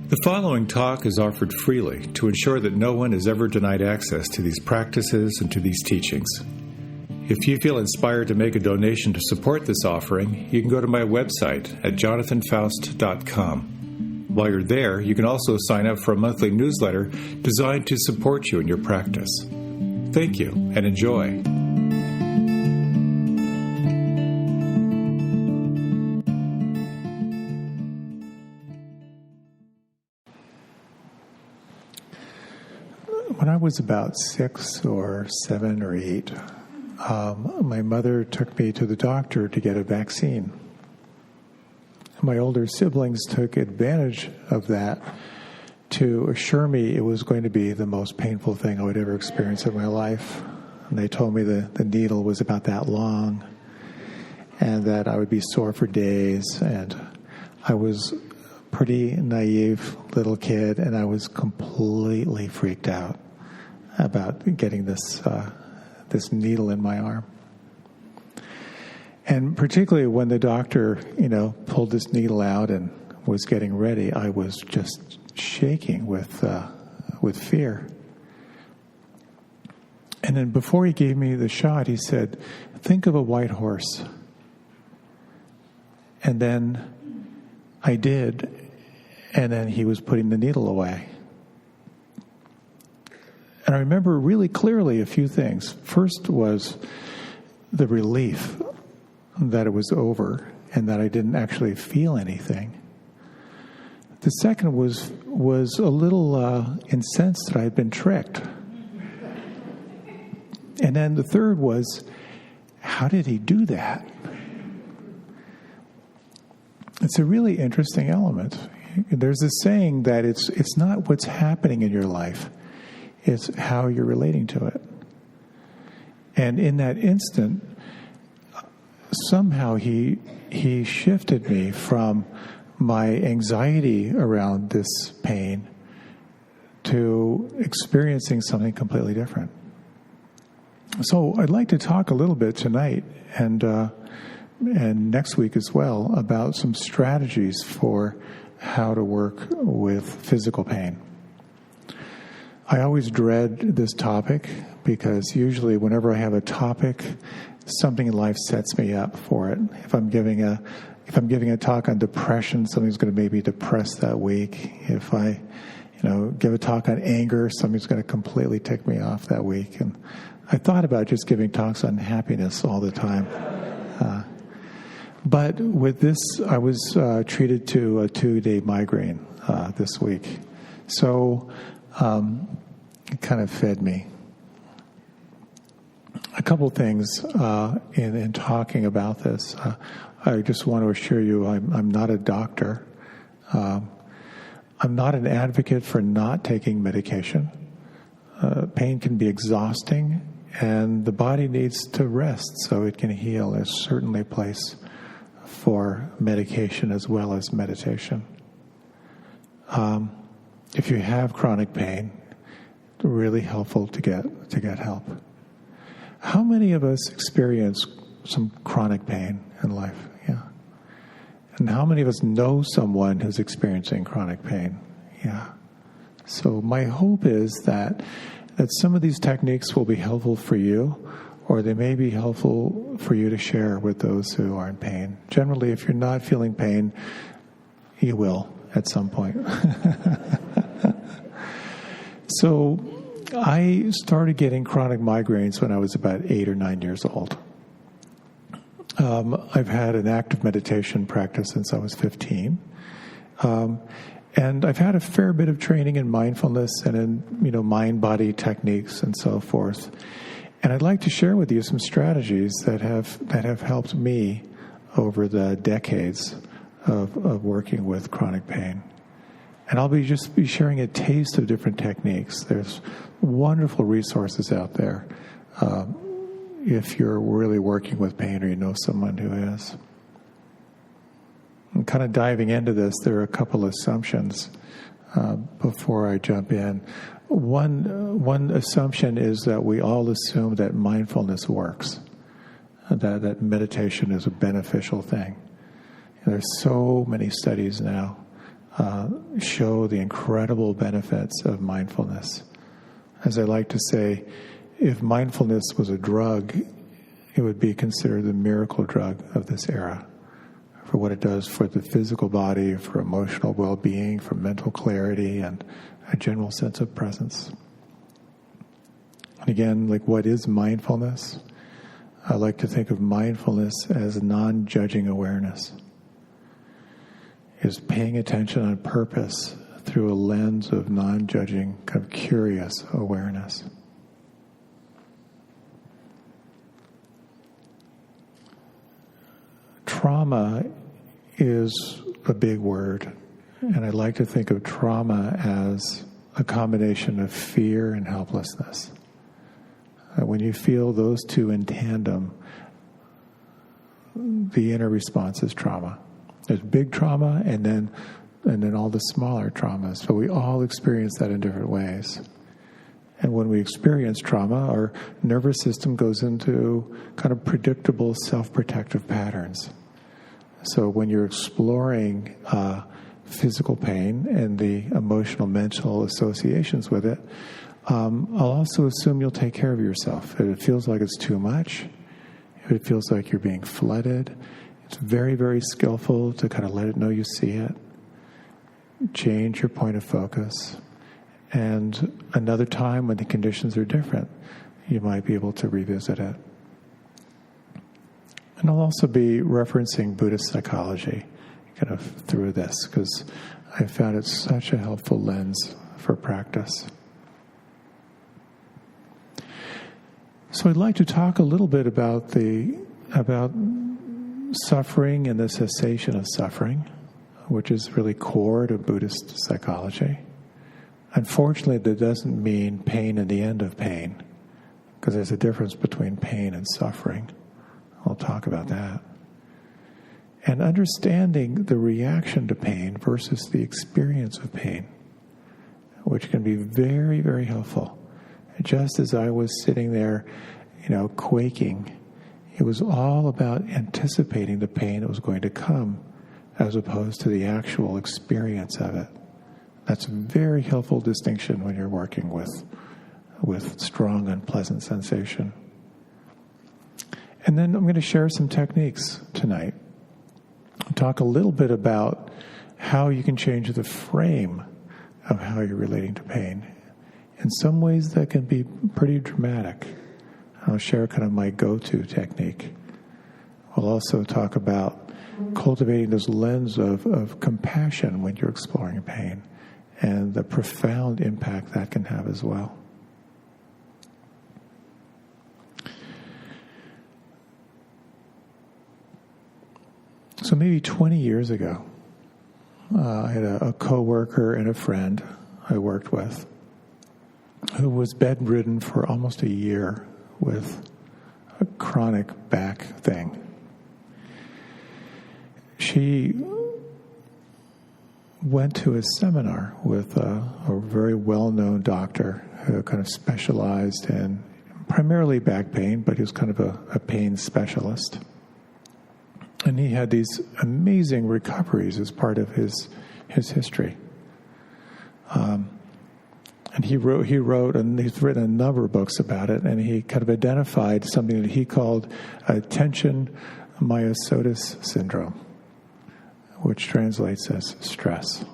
The following talk is offered freely to ensure that no one is ever denied access to these practices and to these teachings. If you feel inspired to make a donation to support this offering, you can go to my website at jonathanfoust.com. While you're there, you can also sign up for a monthly newsletter designed to support you in your practice. Thank you and enjoy. When I was about 6 or 7 or 8, my mother took me to the doctor to get a vaccine. My older siblings took advantage of that to assure me it was going to be the most painful thing I would ever experience in my life. And they told me the needle was about that long and that I would be sore for days. And I was a pretty naive little kid, and I was completely freaked out about getting this needle in my arm. And particularly when the doctor, pulled this needle out and was getting ready, I was just shaking with fear. And then before he gave me the shot, he said, "Think of a white horse." And then I did, and then he was putting the needle away. And I remember really clearly a few things. First was the relief that it was over and that I didn't actually feel anything. The second was a little incensed that I had been tricked. And then the third was, how did he do that? It's a really interesting element. There's a saying that it's not what's happening in your life, it's how you're relating to it. And in that instant, somehow he shifted me from my anxiety around this pain to experiencing something completely different. So I'd like to talk a little bit tonight and next week as well about some strategies for how to work with physical pain. I always dread this topic because usually whenever I have a topic, something in life sets me up for it. If I'm giving a talk on depression, something's going to make me depressed that week. If I, give a talk on anger, something's going to completely tick me off that week. And I thought about just giving talks on happiness all the time. But with this, I was treated to a 2-day migraine this week. So it kind of fed me. A couple things in talking about this. I just want to assure you I'm not a doctor. I'm not an advocate for not taking medication. Pain can be exhausting, and the body needs to rest so it can heal. There's certainly a place for medication as well as meditation. If you have chronic pain, it's really helpful to get help. How many of us experience some chronic pain in life? Yeah. And how many of us know someone who's experiencing chronic pain? Yeah. So my hope is that some of these techniques will be helpful for you, or they may be helpful for you to share with those who are in pain. Generally, if you're not feeling pain, you will at some point. So I started getting chronic migraines when I was about 8 or 9 years old. I've had an active meditation practice since I was 15. And I've had a fair bit of training in mindfulness and in, mind-body techniques and so forth. And I'd like to share with you some strategies that have helped me over the decades of working with chronic pain. And I'll be sharing a taste of different techniques. There's wonderful resources out there if you're really working with pain or you know someone who is. And kind of diving into this, there are a couple assumptions before I jump in. One assumption is that we all assume that mindfulness works, that meditation is a beneficial thing. And there's so many studies now show the incredible benefits of mindfulness. As I like to say, if mindfulness was a drug, it would be considered the miracle drug of this era, for what it does for the physical body, for emotional well-being, for mental clarity, and a general sense of presence. And again, like, what is mindfulness? I like to think of mindfulness as non-judging awareness. Is paying attention on purpose through a lens of non-judging, kind of curious awareness. Trauma is a big word, and I like to think of trauma as a combination of fear and helplessness. When you feel those two in tandem, the inner response is trauma. There's big trauma, and then all the smaller traumas. So we all experience that in different ways. And when we experience trauma, our nervous system goes into kind of predictable self-protective patterns. So when you're exploring physical pain and the emotional, mental associations with it, I'll also assume you'll take care of yourself. If it feels like it's too much, if it feels like you're being flooded, it's very, very skillful to kind of let it know you see it, change your point of focus, and another time when the conditions are different, you might be able to revisit it. And I'll also be referencing Buddhist psychology kind of through this, because I found it such a helpful lens for practice. So I'd like to talk a little bit about suffering and the cessation of suffering, which is really core to Buddhist psychology. Unfortunately, that doesn't mean pain and the end of pain, because there's a difference between pain and suffering. I'll talk about that. And understanding the reaction to pain versus the experience of pain, which can be very, very helpful. Just as I was sitting there, quaking, it was all about anticipating the pain that was going to come as opposed to the actual experience of it. That's a very helpful distinction when you're working with strong, unpleasant sensation. And then I'm going to share some techniques tonight. Talk a little bit about how you can change the frame of how you're relating to pain. In some ways that can be pretty dramatic. I'll share kind of my go-to technique. We'll also talk about cultivating this lens of compassion when you're exploring pain and the profound impact that can have as well. So maybe 20 years ago, I had a coworker and a friend I worked with who was bedridden for almost a year with a chronic back thing. She went to a seminar with a very well-known doctor who kind of specialized in primarily back pain, but he was kind of a pain specialist. And he had these amazing recoveries as part of his history. And he wrote, and he's written a number of books about it, and he kind of identified something that he called tension myosotis syndrome, which translates as stress.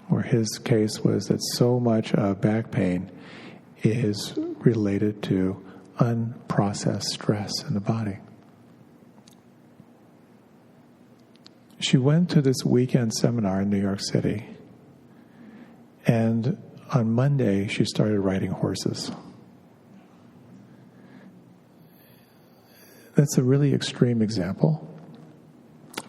Where his case was that so much of back pain is related to unprocessed stress in the body. She went to this weekend seminar in New York City, and on Monday she started riding horses. That's a really extreme example,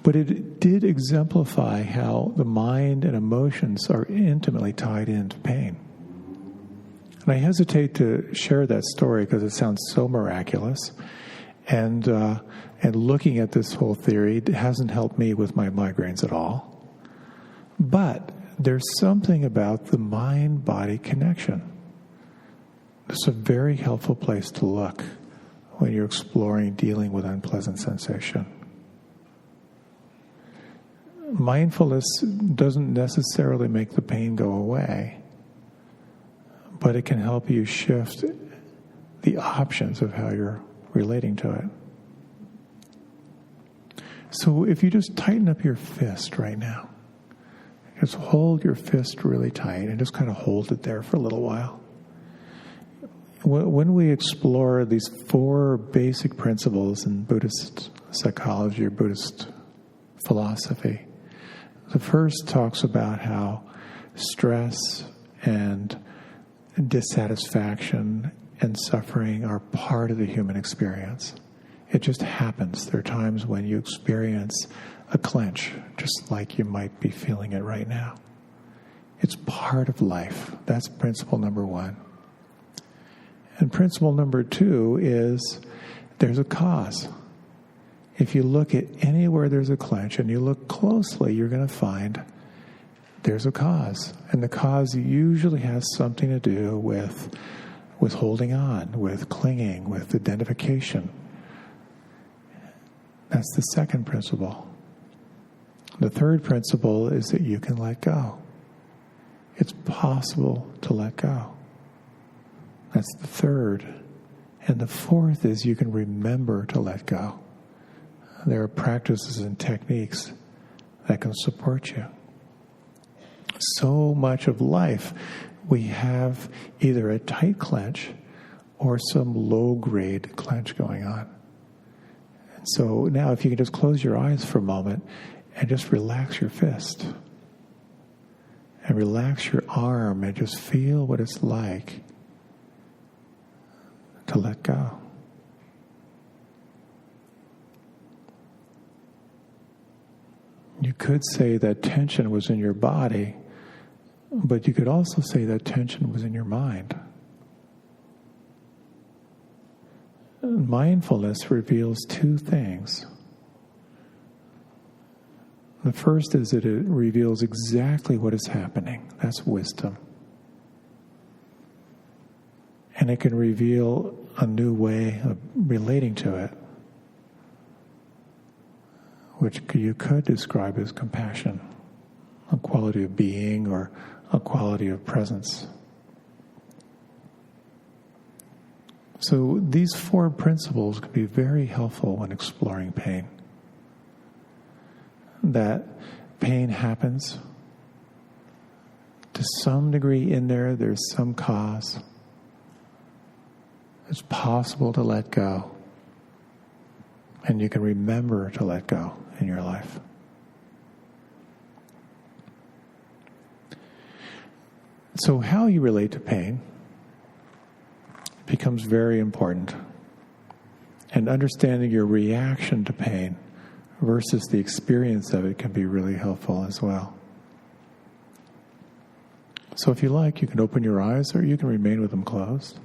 but it did exemplify how the mind and emotions are intimately tied into pain. And I hesitate to share that story because it sounds so miraculous, and looking at this whole theory hasn't helped me with my migraines at all. But there's something about the mind-body connection. It's a very helpful place to look when you're exploring dealing with unpleasant sensation. mindfulness doesn't necessarily make the pain go away, but it can help you shift the options of how you're relating to it. So if you just tighten up your fist right now, just hold your fist really tight and just kind of hold it there for a little while. When we explore these 4 basic principles in Buddhist psychology or Buddhist philosophy, the first talks about how stress and dissatisfaction and suffering are part of the human experience. It just happens. There are times when you experience a clench, just like you might be feeling it right now. It's part of life. That's principle number 1. And principle number 2 is there's a cause. If you look at anywhere there's a clench and you look closely, you're going to find there's a cause. And the cause usually has something to do with holding on, with clinging, with identification. That's the second principle. The third principle is that you can let go. It's possible to let go. That's the third. And the fourth is you can remember to let go. There are practices and techniques that can support you. So much of life, we have either a tight clench or some low-grade clench going on. And so now if you can just close your eyes for a moment and just relax your fist and relax your arm and just feel what it's like to let go. You could say that tension was in your body, but you could also say that tension was in your mind. Mindfulness reveals 2 things. The first is that it reveals exactly what is happening. That's wisdom. And it can reveal a new way of relating to it, which you could describe as compassion, a quality of being or a quality of presence. So these 4 principles can be very helpful when exploring pain. That pain happens. To some degree in there, there's some cause. It's possible to let go. And you can remember to let go in your life. So how you relate to pain becomes very important. And understanding your reaction to pain versus the experience of it can be really helpful as well. So if you like, you can open your eyes or you can remain with them closed.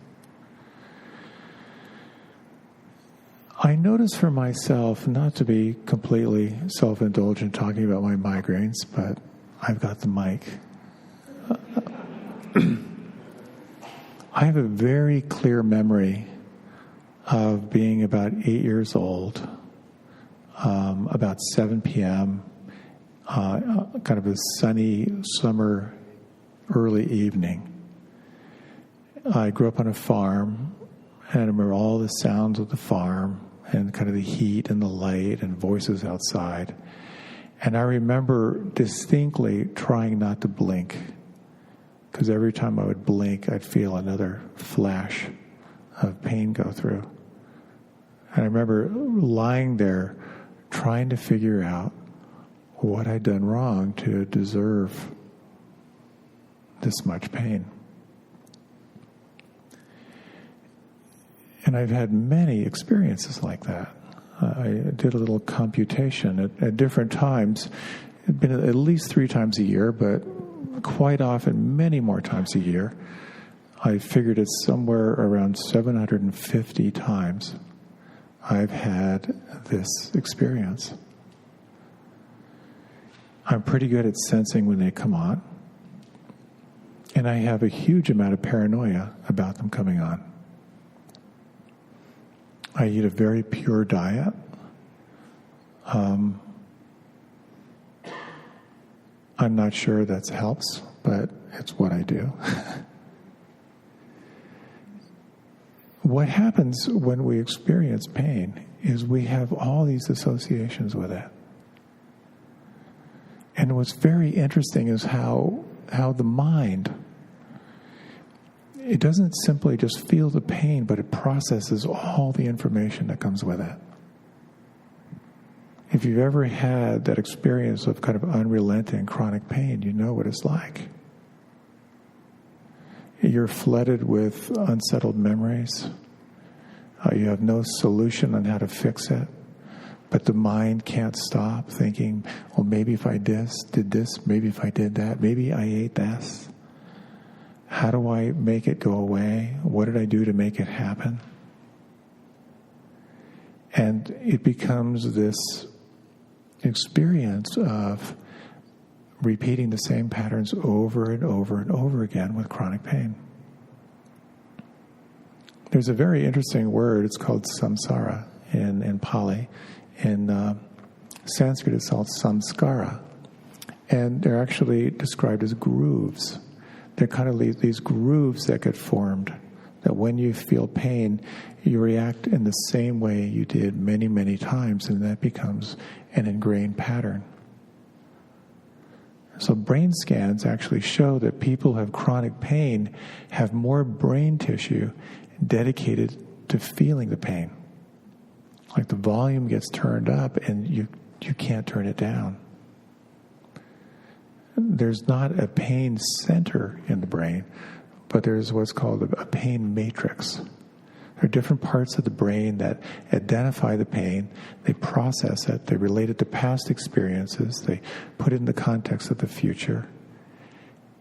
I notice for myself, not to be completely self-indulgent talking about my migraines, but I've got the mic. I have a very clear memory of being about 8 years old, about 7 p.m., kind of a sunny summer early evening. I grew up on a farm, and I remember all the sounds of the farm and kind of the heat and the light and voices outside. And I remember distinctly trying not to blink, because every time I would blink, I'd feel another flash of pain go through. And I remember lying there trying to figure out what I'd done wrong to deserve this much pain. And I've had many experiences like that. I did a little computation at different times. It'd been at least 3 times a year, but quite often many more times a year. I figured it's somewhere around 750 times I've had this experience. I'm pretty good at sensing when they come on, and I have a huge amount of paranoia about them coming on. I eat a very pure diet. I'm not sure that helps, but it's what I do. What happens when we experience pain is we have all these associations with it. And what's very interesting is how the mind, it doesn't simply just feel the pain, but it processes all the information that comes with it. If you've ever had that experience of kind of unrelenting chronic pain, you know what it's like. You're flooded with unsettled memories. You have no solution on how to fix it. But the mind can't stop thinking, well, maybe if I did this, maybe if I did that, maybe I ate this. How do I make it go away? What did I do to make it happen? And it becomes this experience of repeating the same patterns over and over and over again with chronic pain. There's a very interesting word, it's called samsara in Pali. In Sanskrit it's called samskara. And they're actually described as grooves. They're kind of these grooves that get formed, that when you feel pain, you react in the same way you did many, many times, and that becomes an ingrained pattern. So brain scans actually show that people who have chronic pain have more brain tissue dedicated to feeling the pain. Like the volume gets turned up and you can't turn it down. There's not a pain center in the brain, but there's what's called a pain matrix. There are different parts of the brain that identify the pain, they process it, they relate it to past experiences, they put it in the context of the future,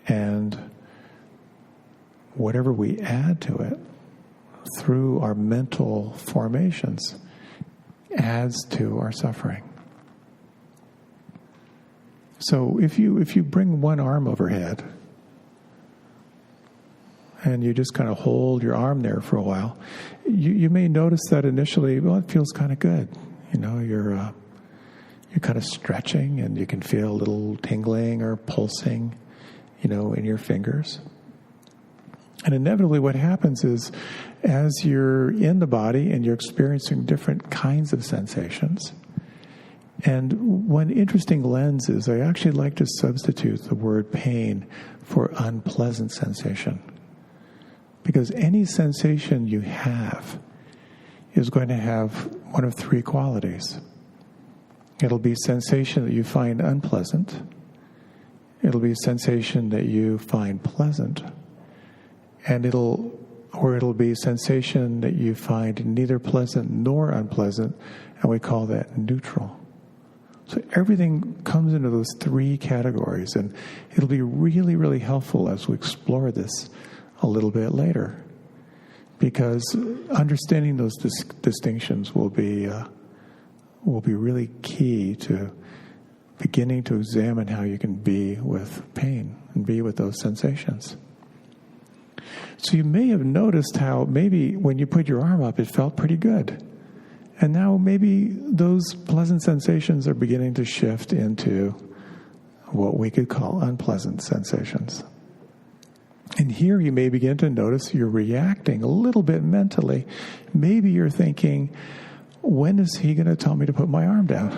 and whatever we add to it through our mental formations adds to our suffering. So if you bring one arm overhead and you just kind of hold your arm there for a while, you may notice that initially, well, it feels kind of good. You know, you're kind of stretching and you can feel a little tingling or pulsing, you know, in your fingers. And inevitably what happens is as you're in the body and you're experiencing different kinds of sensations, and one interesting lens is I actually like to substitute the word pain for unpleasant sensation. Because any sensation you have is going to have one of three qualities. It'll be sensation that you find unpleasant. It'll be sensation that you find pleasant. And it'll be sensation that you find neither pleasant nor unpleasant, and we call that neutral. So everything comes into those three categories, and it'll be really, really helpful as we explore this a little bit later, because understanding those distinctions will be really key to beginning to examine how you can be with pain and be with those sensations. So you may have noticed how maybe when you put your arm up, it felt pretty good. And now maybe those pleasant sensations are beginning to shift into what we could call unpleasant sensations. And here you may begin to notice you're reacting a little bit mentally. Maybe you're thinking, when is he going to tell me to put my arm down?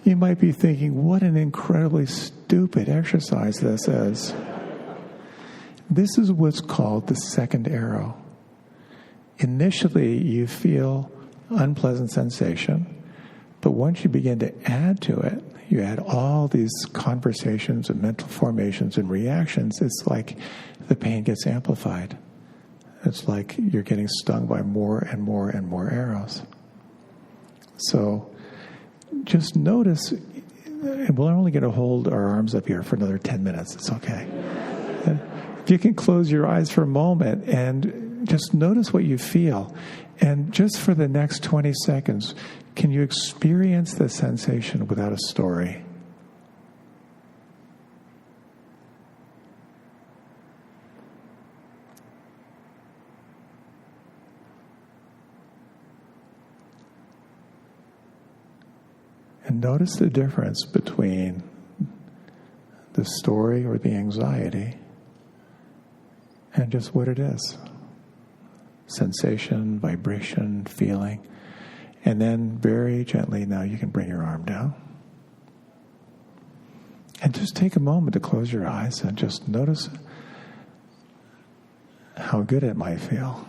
You might be thinking, what an incredibly stupid exercise this is. This is what's called the second arrow. Initially, you feel unpleasant sensation, but once you begin to add to it, you add all these conversations and mental formations and reactions, it's like the pain gets amplified. It's like you're getting stung by more and more and more arrows. So just notice, and we're only going to hold our arms up here for another 10 minutes. It's okay. If you can close your eyes for a moment and just notice what you feel. And just for the next 20 seconds, can you experience the sensation without a story? And notice the difference between the story or the anxiety and just what it is. Sensation, vibration, feeling. And then very gently, now you can bring your arm down. And just take a moment to close your eyes and just notice how good it might feel.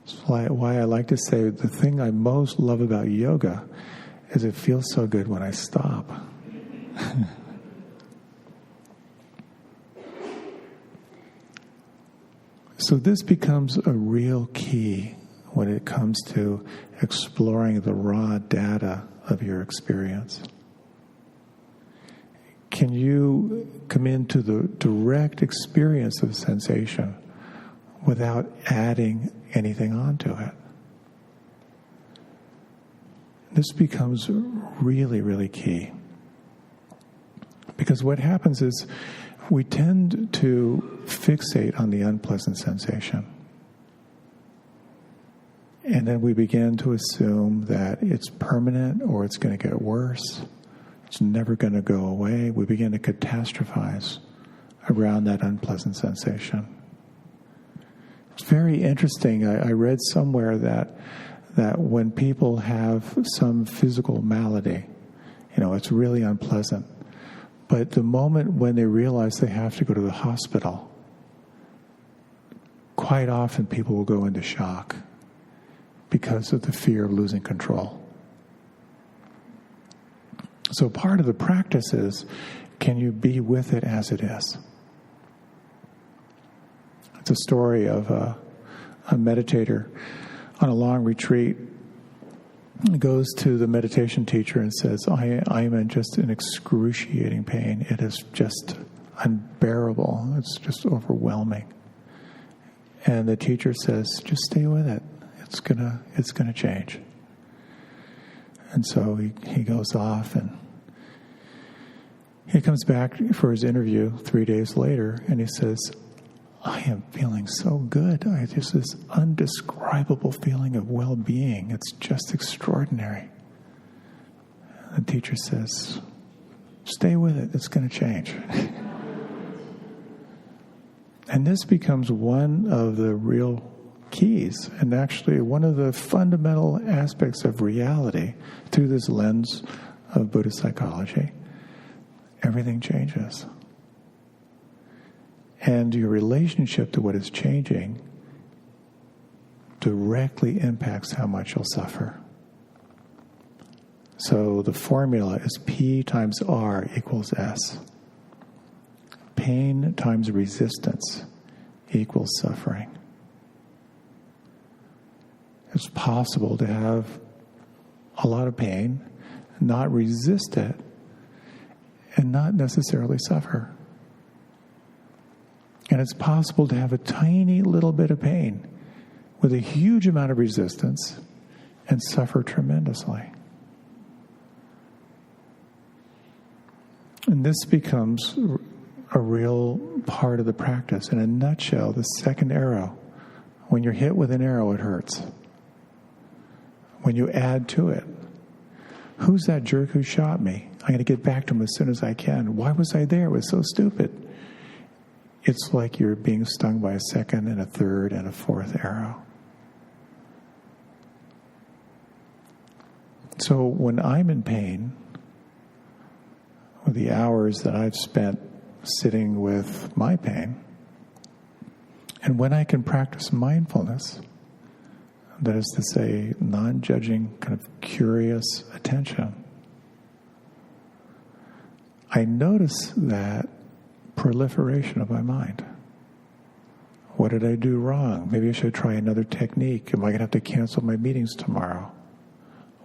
That's why I like to say the thing I most love about yoga is it feels so good when I stop. So this becomes a real key when it comes to exploring the raw data of your experience. Can you come into the direct experience of sensation without adding anything onto it? This becomes really, really key. Because what happens is we tend to fixate on the unpleasant sensation. And then we begin to assume that it's permanent or it's going to get worse. It's never going to go away. We begin to catastrophize around that unpleasant sensation. It's very interesting. I read somewhere that when people have some physical malady, it's really unpleasant. But the moment when they realize they have to go to the hospital, quite often people will go into shock because of the fear of losing control. So part of the practice is, can you be with it as it is? It's a story of a meditator on a long retreat. He goes to the meditation teacher and says, I am in just an excruciating pain. It is just unbearable. It's just overwhelming. And the teacher says, just stay with it. It's gonna change. And so he goes off and he comes back for his interview 3 days later and he says, I am feeling so good. Just this undescribable feeling of well-being. It's just extraordinary. The teacher says, stay with it. It's going to change. And this becomes one of the real keys, and actually one of the fundamental aspects of reality through this lens of Buddhist psychology. Everything changes. And your relationship to what is changing directly impacts how much you'll suffer. So the formula is P times R equals S. Pain times resistance equals suffering. It's possible to have a lot of pain, not resist it, and not necessarily suffer. And it's possible to have a tiny little bit of pain with a huge amount of resistance and suffer tremendously. And this becomes a real part of the practice. In a nutshell, the second arrow, when you're hit with an arrow, it hurts. When you add to it, who's that jerk who shot me? I'm going to get back to him as soon as I can. Why was I there? It was so stupid. It's like you're being stung by a second and a third and a fourth arrow. So when I'm in pain, with the hours that I've spent sitting with my pain, and when I can practice mindfulness, that is to say, non-judging, kind of curious attention, I notice that proliferation of my mind. What did I do wrong? Maybe I should try another technique. Am I going to have to cancel my meetings tomorrow?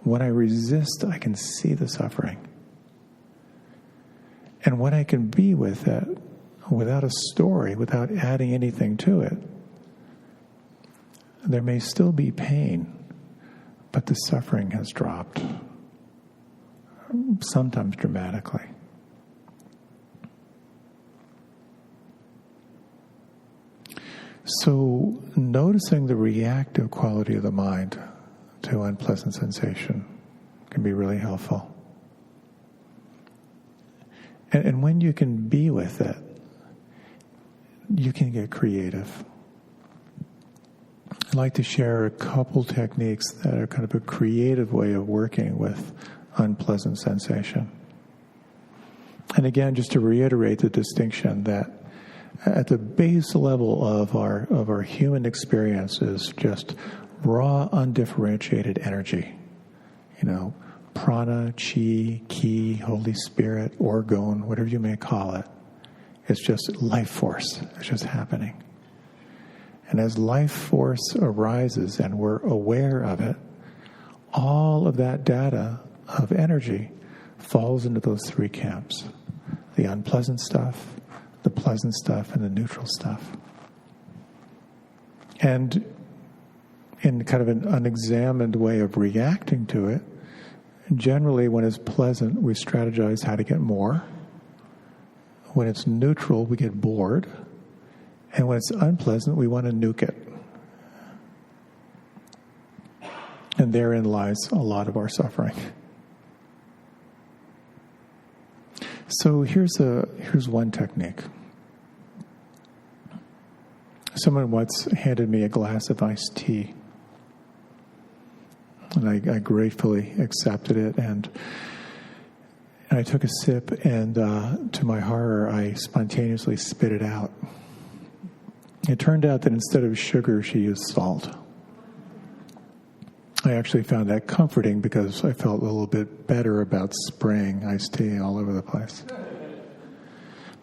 When I resist, I can see the suffering. And when I can be with it, without a story, without adding anything to it, there may still be pain, but the suffering has dropped, sometimes dramatically. So noticing the reactive quality of the mind to unpleasant sensation can be really helpful. And when you can be with it, you can get creative. I'd like to share a couple techniques that are kind of a creative way of working with unpleasant sensation. And again, just to reiterate the distinction that at the base level of our human experience is just raw, undifferentiated energy. Prana, chi, ki, Holy Spirit, orgone, whatever you may call it. It's just life force. It's just happening. And as life force arises and we're aware of it, all of that data of energy falls into those three camps: the unpleasant stuff, the pleasant stuff, and the neutral stuff. And in kind of an unexamined way of reacting to it, generally when it's pleasant, we strategize how to get more. When it's neutral, we get bored. And when it's unpleasant, we want to nuke it. And therein lies a lot of our suffering. So here's one technique. Someone once handed me a glass of iced tea. And I gratefully accepted it, and I took a sip, and to my horror, I spontaneously spit it out. It turned out that instead of sugar, she used salt. I actually found that comforting because I felt a little bit better about spraying iced tea all over the place.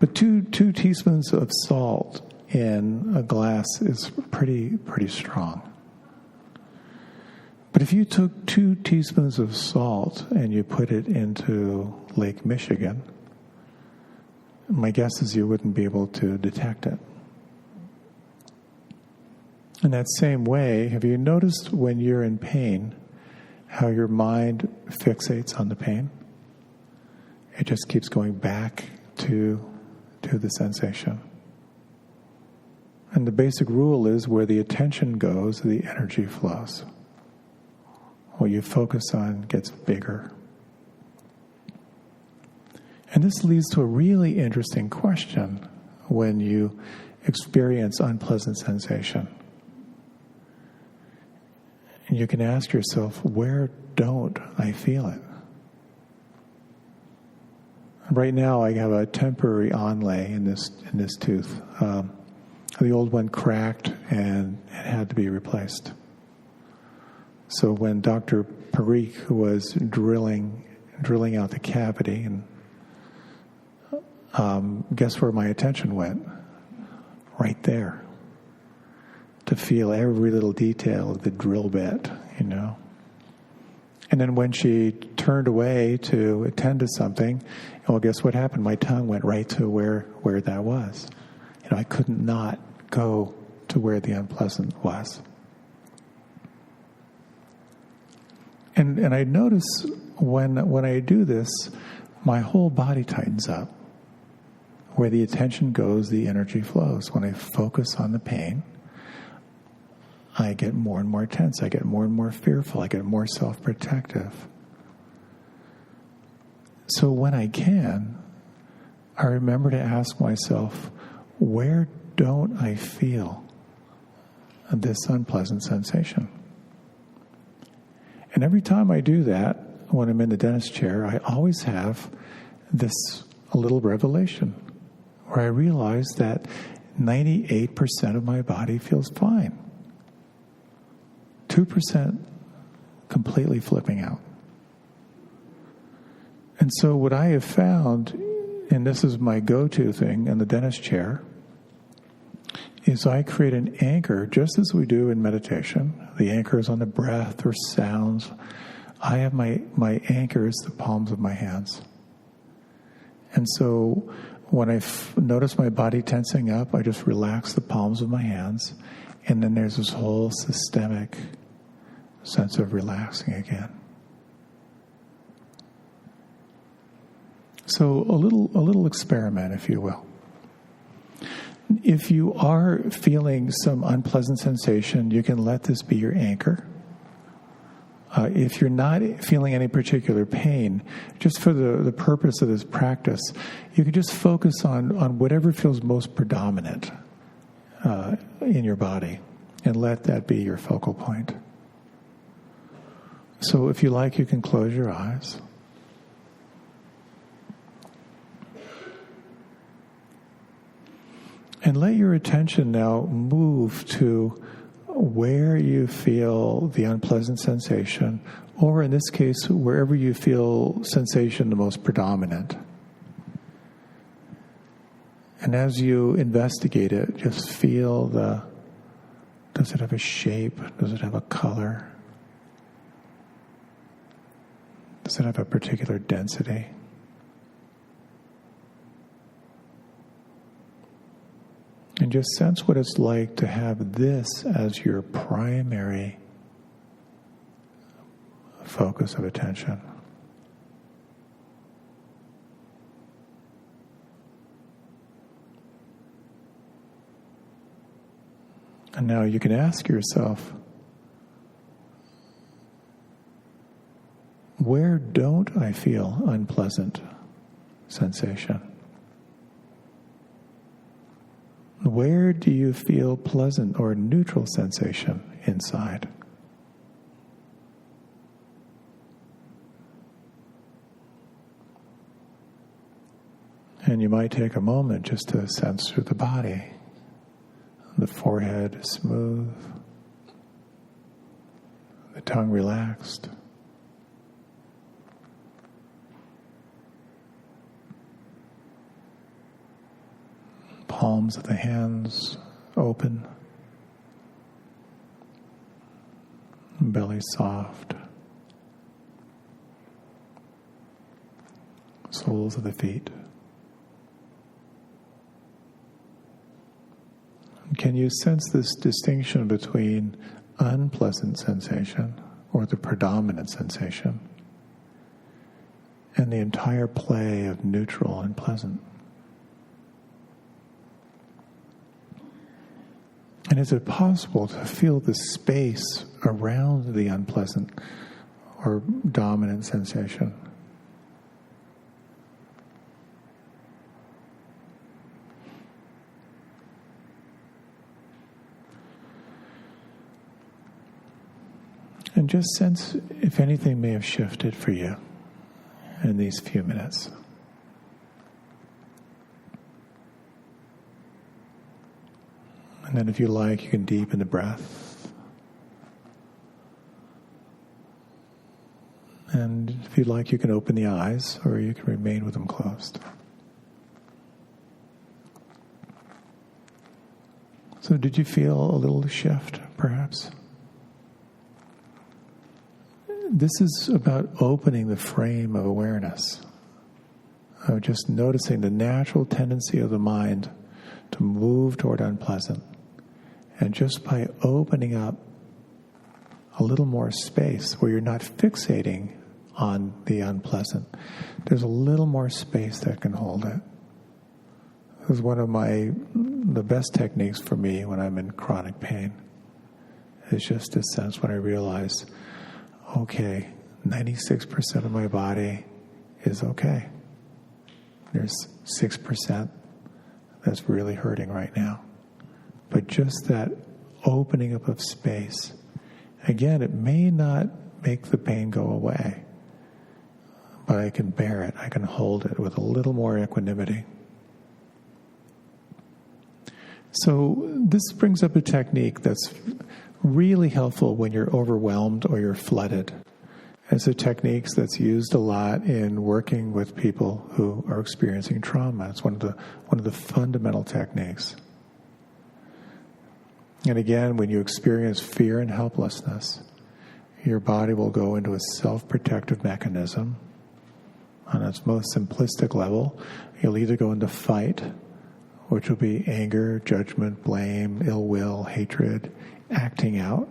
But two teaspoons of salt in a glass is pretty strong. But if you took 2 teaspoons of salt and you put it into Lake Michigan, my guess is you wouldn't be able to detect it. In that same way, have you noticed when you're in pain how your mind fixates on the pain? It just keeps going back to the sensation. And the basic rule is where the attention goes, the energy flows. What you focus on gets bigger. And this leads to a really interesting question when you experience unpleasant sensation. And you can ask yourself, where don't I feel it? Right now I have a temporary onlay in this tooth. The old one cracked and it had to be replaced. So when Dr. Parikh was drilling out the cavity, and guess where my attention went? Right there. To feel every little detail of the drill bit, And then when she turned away to attend to something, well, guess what happened? My tongue went right to where that was. I couldn't not go to where the unpleasant was. And I notice when I do this, my whole body tightens up. Where the attention goes, the energy flows. When I focus on the pain, I get more and more tense. I get more and more fearful. I get more self-protective. So when I can, I remember to ask myself, where don't I feel this unpleasant sensation? And every time I do that, when I'm in the dentist chair, I always have this little revelation where I realize that 98% of my body feels fine. 2% completely flipping out. And so what I have found, and this is my go-to thing in the dentist chair, is I create an anchor, just as we do in meditation. The anchor is on the breath or sounds. I have my anchor is the palms of my hands. And so when I notice my body tensing up, I just relax the palms of my hands, and then there's this whole systemic sense of relaxing again. So a little experiment, if you will. If you are feeling some unpleasant sensation, you can let this be your anchor. If you're not feeling any particular pain, just for the purpose of this practice, you can just focus on whatever feels most predominant in your body and let that be your focal point. So if you like, you can close your eyes. And let your attention now move to where you feel the unpleasant sensation, or in this case, wherever you feel sensation the most predominant. And as you investigate it, just feel does it have a shape? Does it have a color? Does it have a particular density? And just sense what it's like to have this as your primary focus of attention. And now you can ask yourself, where don't I feel unpleasant sensation? Where do you feel pleasant or neutral sensation inside? And you might take a moment just to sense through the body. The forehead is smooth, the tongue relaxed. Palms of the hands open, belly soft, soles of the feet. Can you sense this distinction between unpleasant sensation, or the predominant sensation, and the entire play of neutral and pleasant? And is it possible to feel the space around the unpleasant or dominant sensation? And just sense if anything may have shifted for you in these few minutes. And then if you like, you can deepen the breath. And if you'd like, you can open the eyes, or you can remain with them closed. So did you feel a little shift, perhaps? This is about opening the frame of awareness, of just noticing the natural tendency of the mind to move toward unpleasant. And just by opening up a little more space where you're not fixating on the unpleasant, there's a little more space that can hold it. It was one of the best techniques for me when I'm in chronic pain. It's just a sense when I realize, okay, 96% of my body is okay. There's 6% that's really hurting right now. But just that opening up of space, again, it may not make the pain go away, but I can bear it. I can hold it with a little more equanimity. So this brings up a technique that's really helpful when you're overwhelmed or you're flooded. It's a technique that's used a lot in working with people who are experiencing trauma. It's one of the fundamental techniques. And again, when you experience fear and helplessness, your body will go into a self-protective mechanism. On its most simplistic level, you'll either go into fight, which will be anger, judgment, blame, ill will, hatred, acting out.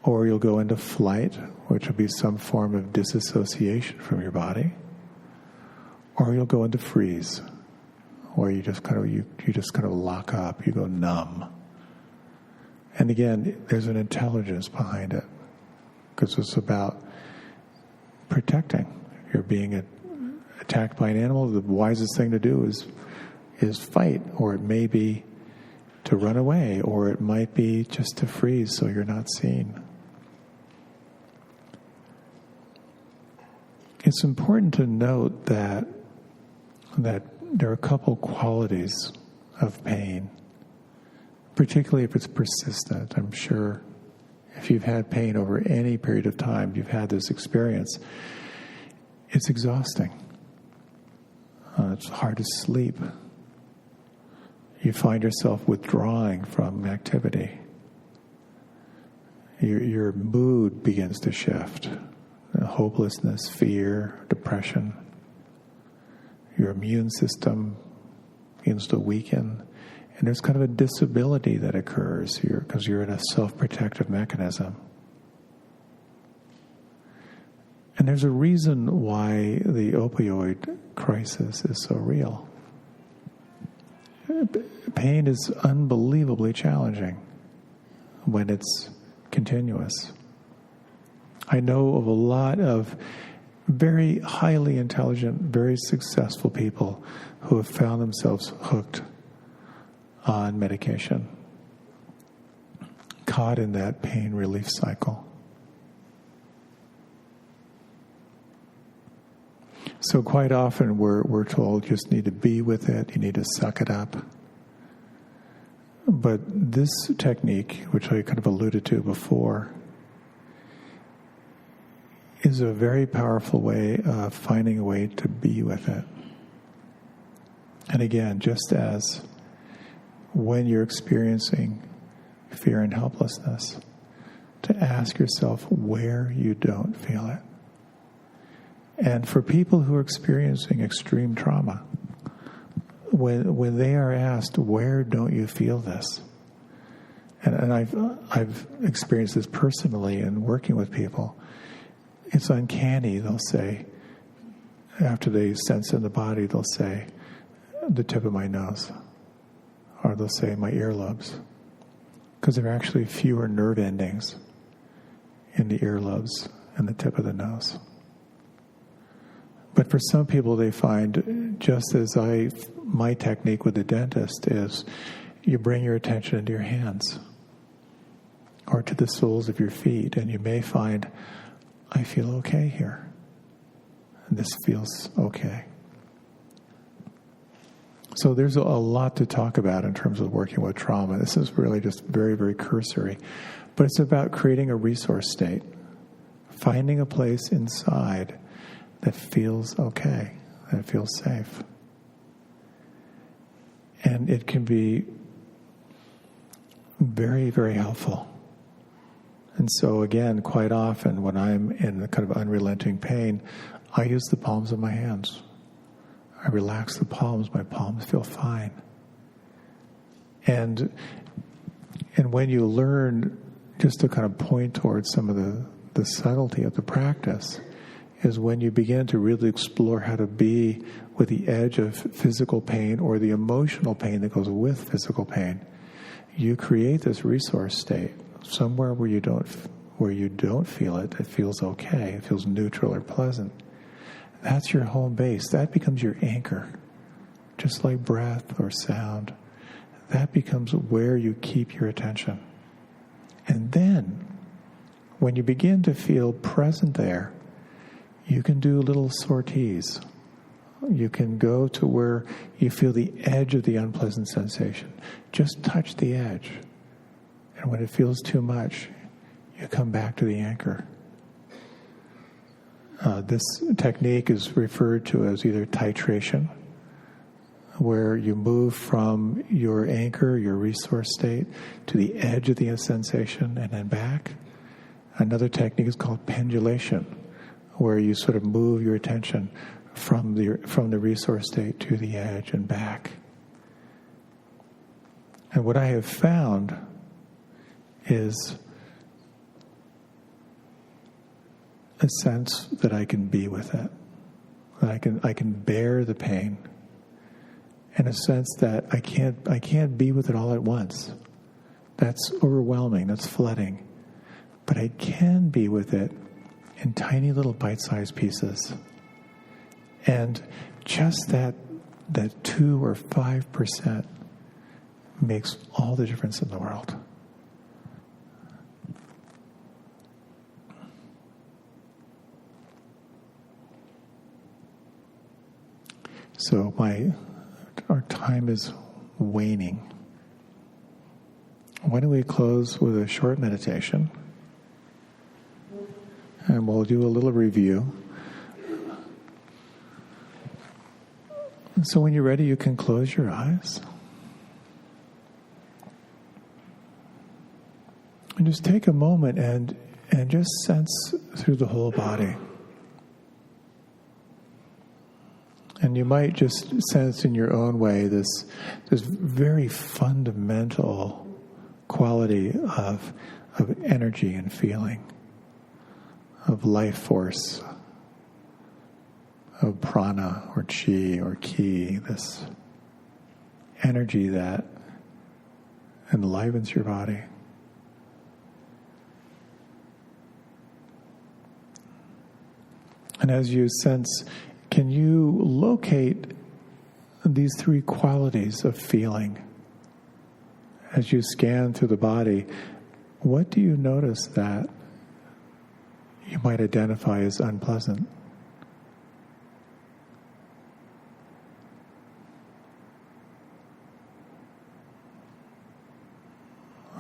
Or you'll go into flight, which will be some form of disassociation from your body. Or you'll go into freeze, where you just kind of lock up, you go numb. And again, there's an intelligence behind it. because it's about protecting. You're being attacked by an animal. The wisest thing to do is fight, or it may be to run away, or it might be just to freeze so you're not seen. It's important to note that there are a couple qualities of pain, particularly if it's persistent. I'm sure if you've had pain over any period of time, you've had this experience, it's exhausting. It's hard to sleep. You find yourself withdrawing from activity. Your mood begins to shift. Hopelessness, fear, depression. Your immune system begins to weaken. And there's kind of a disability that occurs because you're in a self-protective mechanism. And there's a reason why the opioid crisis is so real. Pain is unbelievably challenging when it's continuous. I know of a lot of very highly intelligent, very successful people who have found themselves hooked on medication, caught in that pain relief cycle. So quite often we're told you just need to be with it, you need to suck it up. But this technique, which I kind of alluded to before, is a very powerful way of finding a way to be with it. And again, just as when you're experiencing fear and helplessness, to ask yourself where you don't feel it. And for people who are experiencing extreme trauma, when they are asked, where don't you feel this? And I've experienced this personally in working with people. It's uncanny, they'll say, after they sense in the body, they'll say, the tip of my nose. Or they'll say, my earlobes. Because there are actually fewer nerve endings in the earlobes and the tip of the nose. But for some people, they find, just as my technique with the dentist is, you bring your attention into your hands or to the soles of your feet, and you may find, I feel okay here. And this feels okay. So there's a lot to talk about in terms of working with trauma. This is really just very, very cursory. But it's about creating a resource state, finding a place inside that feels okay, that feels safe. And it can be very, very helpful. And so again, quite often when I'm in a kind of unrelenting pain, I use the palms of my hands. I relax the palms, my palms feel fine. And when you learn, just to kind of point towards some of the subtlety of the practice, is when you begin to really explore how to be with the edge of physical pain or the emotional pain that goes with physical pain. You create this resource state somewhere where you don't feel it. It feels okay. It feels neutral or pleasant. That's your home base. That becomes your anchor. Just like breath or sound, that becomes where you keep your attention. And then, when you begin to feel present there, you can do little sorties. You can go to where you feel the edge of the unpleasant sensation. Just touch the edge. And when it feels too much, you come back to the anchor. This technique is referred to as either titration, where you move from your anchor, your resource state, to the edge of the sensation and then back. Another technique is called pendulation, where you sort of move your attention from the resource state to the edge and back. And what I have found is a sense that I can be with it, that I can bear the pain, and a sense that I can't be with it all at once. That's overwhelming. That's flooding. but I can be with it in tiny little bite-sized pieces. And just that 2 or 5% makes all the difference in the world. So our time is waning. Why don't we close with a short meditation? And we'll do a little review. So when you're ready, you can close your eyes. And just take a moment and just sense through the whole body. And you might just sense in your own way this very fundamental quality of energy and feeling, of life force, of prana or chi or ki, this energy that enlivens your body. And as you sense, can you locate these 3 qualities of feeling? As you scan through the body, what do you notice that you might identify as unpleasant?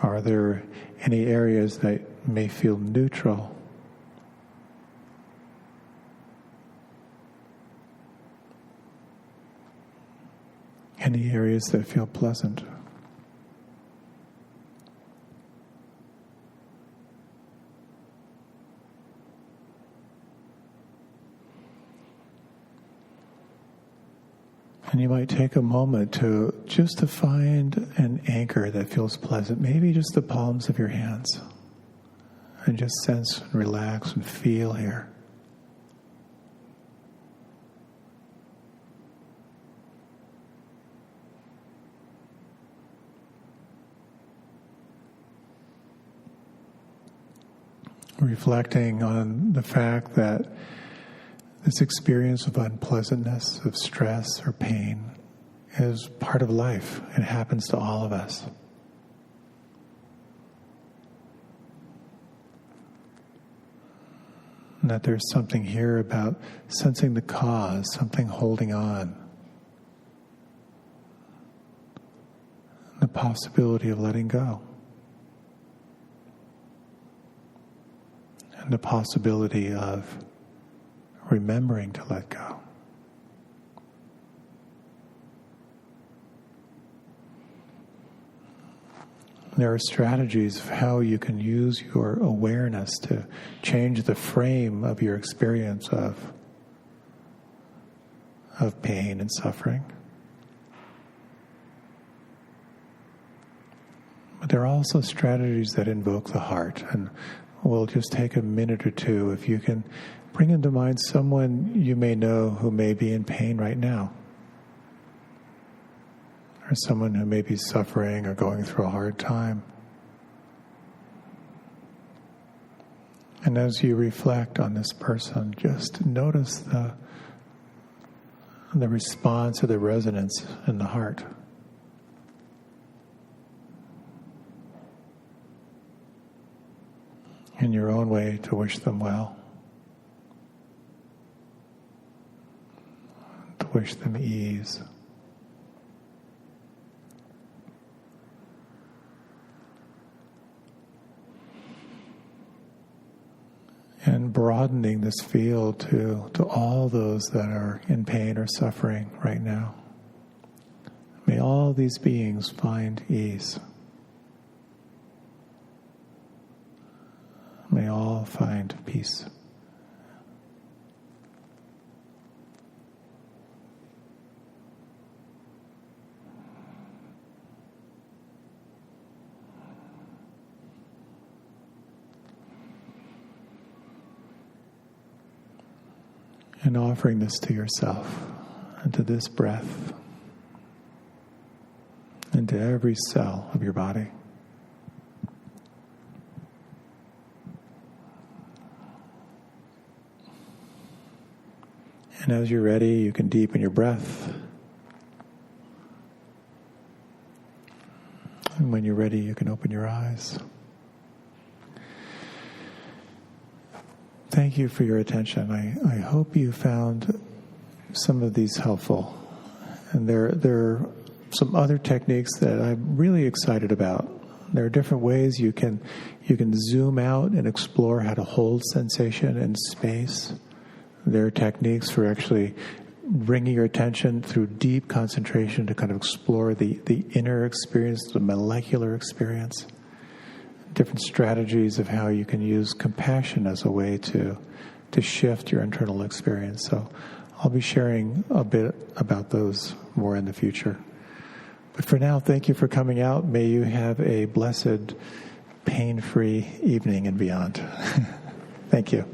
Are there any areas that may feel neutral? Any areas that feel pleasant? And you might take a moment to find an anchor that feels pleasant, maybe just the palms of your hands, and just sense and relax and feel here. Reflecting on the fact that this experience of unpleasantness, of stress or pain is part of life. It happens to all of us. And that there's something here about sensing the cause, something holding on. The possibility of letting go. And the possibility of remembering to let go. There are strategies of how you can use your awareness to change the frame of your experience of pain and suffering. But there are also strategies that invoke the heart, and we'll just take a minute or two if you can bring into mind someone you may know who may be in pain right now, or someone who may be suffering or going through a hard time. And as you reflect on this person, just notice the response or the resonance in the heart. In your own way to wish them well, to wish them ease. And broadening this field to all those that are in pain or suffering right now. May all these beings find ease. May all find peace. And offering this to yourself and to this breath and to every cell of your body. And as you're ready, you can deepen your breath. And when you're ready, you can open your eyes. Thank you for your attention. I hope you found some of these helpful. And there are some other techniques that I'm really excited about. There are different ways you can zoom out and explore how to hold sensation in space. There are techniques for actually bringing your attention through deep concentration to kind of explore the inner experience, the molecular experience. Different strategies of how you can use compassion as a way to shift your internal experience. So I'll be sharing a bit about those more in the future. But for now, thank you for coming out. May you have a blessed, pain-free evening and beyond. Thank you.